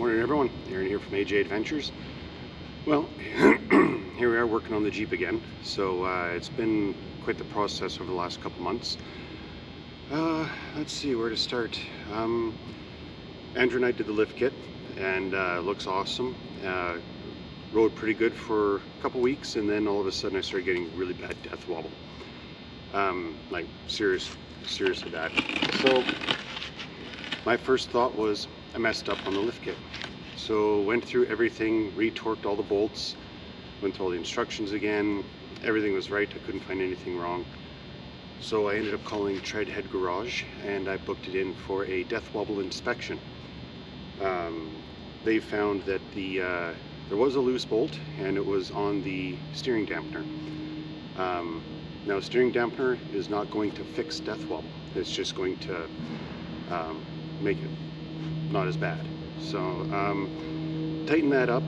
Morning everyone, Aaron here from AJ Adventures. Well, here we are working on the Jeep again. So it's been quite the process over the last couple months. Let's see where to start. Andrew and I did the lift kit and it looks awesome. Rode pretty good for a couple weeks and then all of a sudden I started getting really bad death wobble. Like seriously bad. So my first thought was I messed up on the lift kit. So went through everything, retorqued all the bolts, went through all the instructions again. Everything was right, I couldn't find anything wrong. So I ended up calling Treadhead Garage and I booked it in for a death wobble inspection. They found that there was a loose bolt and it was on the steering dampener. Now steering dampener is not going to fix death wobble, it's just going to make it not as bad. So tighten that up,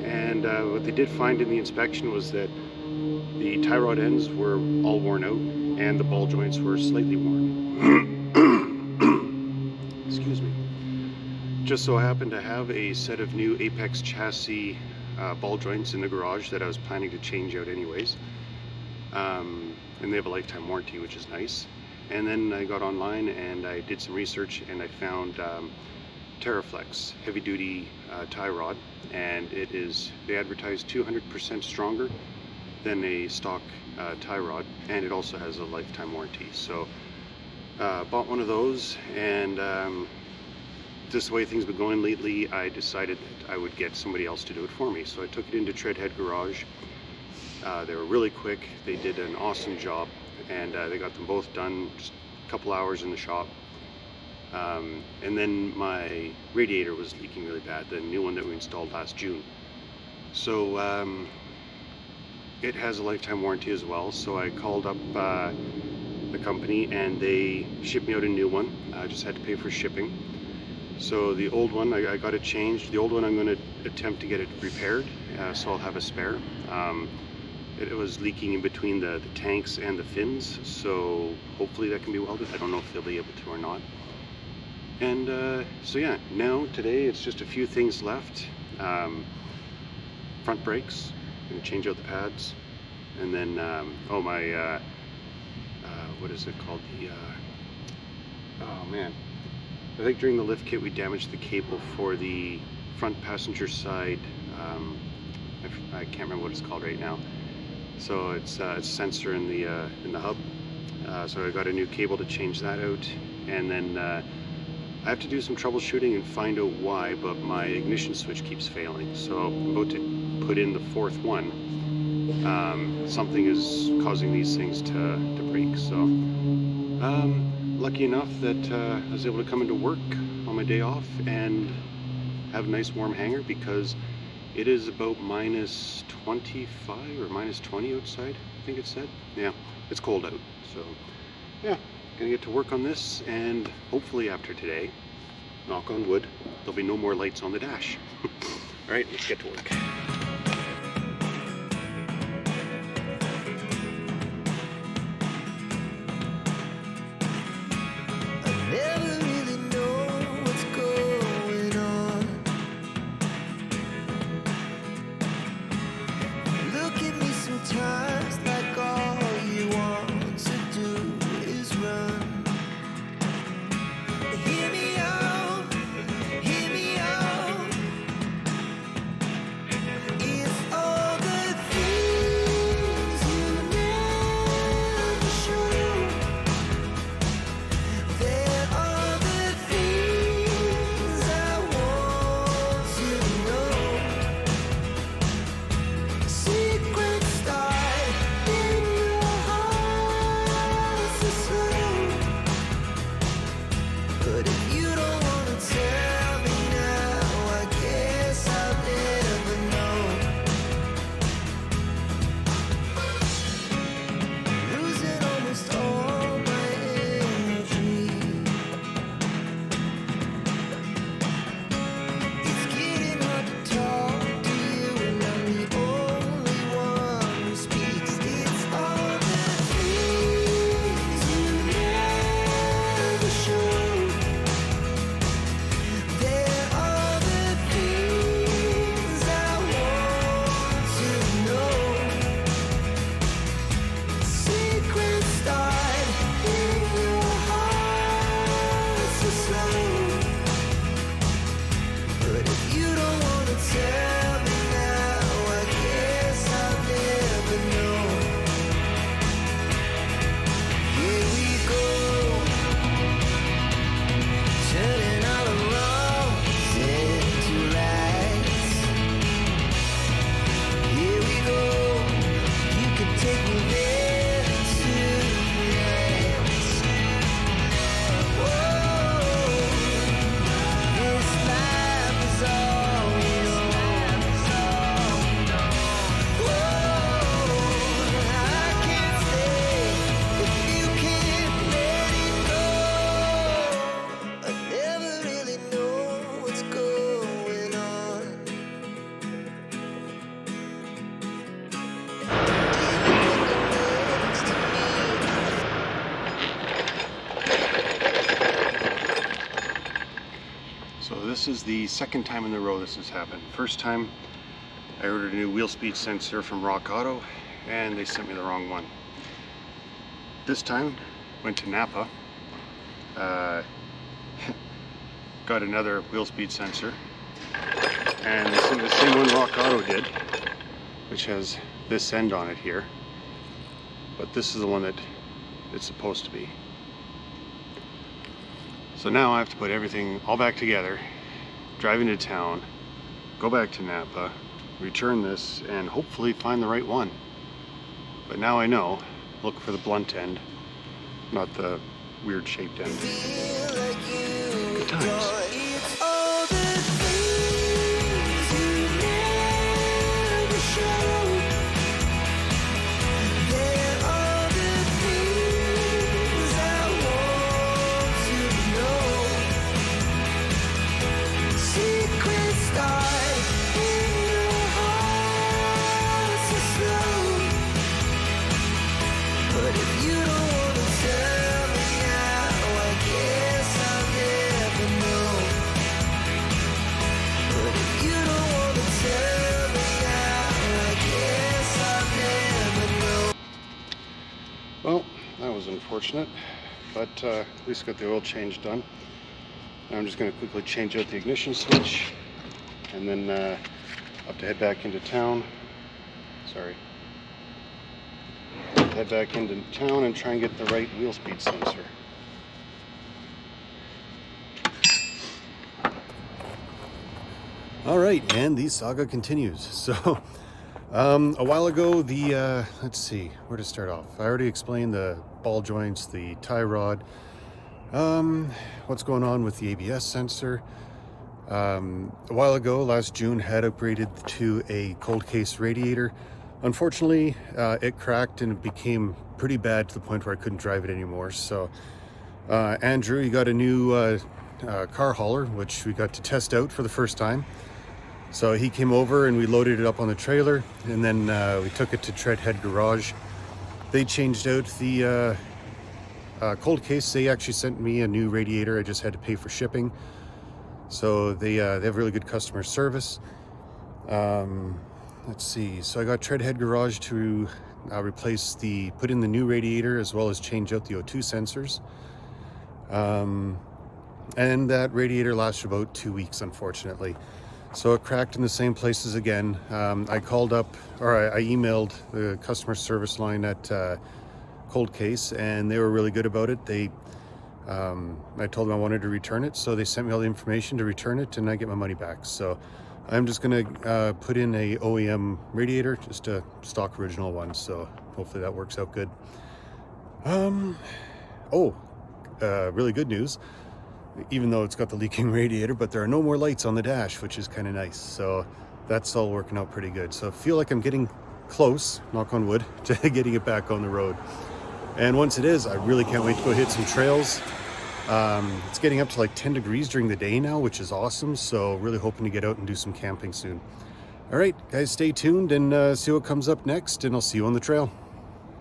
and what they did find in the inspection was that the tie rod ends were all worn out and the ball joints were slightly worn. Excuse me. Just so I happened to have a set of new Apex chassis ball joints in the garage that I was planning to change out anyways, and they have a lifetime warranty, which is nice. And then I got online and I did some research and I found TerraFlex heavy duty tie rod, and they advertise 200% stronger than a stock tie rod, and it also has a lifetime warranty. So bought one of those, and just the way things have been going lately, I decided that I would get somebody else to do it for me. So I took it into Treadhead Garage. They were really quick, they did an awesome job, and they got them both done just a couple hours in the shop. And then my radiator was leaking really bad, the new one that we installed last June. So it has a lifetime warranty as well, so I called up the company and they shipped me out a new one. I just had to pay for shipping. So the old one, I got it changed. The old one I'm going to attempt to get it repaired, so I'll have a spare. It was leaking in between the tanks and the fins, so hopefully that can be welded. I don't know if they'll be able to or not. And so yeah, now today it's just a few things left. Front brakes, I'm gonna change out the pads, and then my what is it called? Oh man, I think during the lift kit we damaged the cable for the front passenger side. I can't remember what it's called right now. So it's a sensor in the hub. So I got a new cable to change that out, and then I have to do some troubleshooting and find out why, but my ignition switch keeps failing. So I'm about to put in the fourth one. Something is causing these things to break. So lucky enough that I was able to come into work on my day off and have a nice warm hangar, because it is about minus 25 or minus 20 outside, I think it said. Yeah, it's cold out. So yeah, gonna get to work on this, and hopefully after today, knock on wood, there'll be no more lights on the dash. All right, let's get to work. this is the second time in a row this has happened. First time I ordered a new wheel speed sensor from Rock Auto and they sent me the wrong one. This time went to Napa, got another wheel speed sensor, and they sent me the same one Rock Auto did, which has this end on it here, but this is the one that it's supposed to be. So now I have to put everything all back together, drive into town, go back to Napa, return this, and hopefully find the right one. But now I know, look for the blunt end, not the weird shaped end. Good times. Well, that was unfortunate, but at least got the oil change done. Now I'm just going to quickly change out the ignition switch, and then have to head back into town. Sorry. Head back into town and try and get the right wheel speed sensor. All right, and the saga continues. So, a while ago, let's see, where to start off. I already explained the ball joints, the tie rod, what's going on with the ABS sensor. A while ago, last June, had upgraded to a cold case radiator. Unfortunately, it cracked and it became pretty bad to the point where I couldn't drive it anymore. So, Andrew, he got a new car hauler, which we got to test out for the first time. So he came over and we loaded it up on the trailer, and then we took it to Treadhead Garage. They changed out the cold case. They actually sent me a new radiator. I just had to pay for shipping. So they have really good customer service. Let's see. So I got Treadhead Garage to put in the new radiator as well as change out the O2 sensors. And that radiator lasted about 2 weeks, unfortunately. So it cracked in the same places again. I called up, or I emailed the customer service line at Cold Case, and they were really good about it. I told them I wanted to return it, so they sent me all the information to return it, and I get my money back. So I'm just gonna put in a OEM radiator, just a stock original one. So hopefully that works out good. Really good news. Even though it's got the leaking radiator, but there are no more lights on the dash, which is kind of nice. So that's all working out pretty good. So I feel like I'm getting close, knock on wood, to getting it back on the road. And once it is, I really can't wait to go hit some trails. It's getting up to like 10 degrees during the day now, which is awesome. So really hoping to get out and do some camping soon. All right, guys, stay tuned and see what comes up next, and I'll see you on the trail.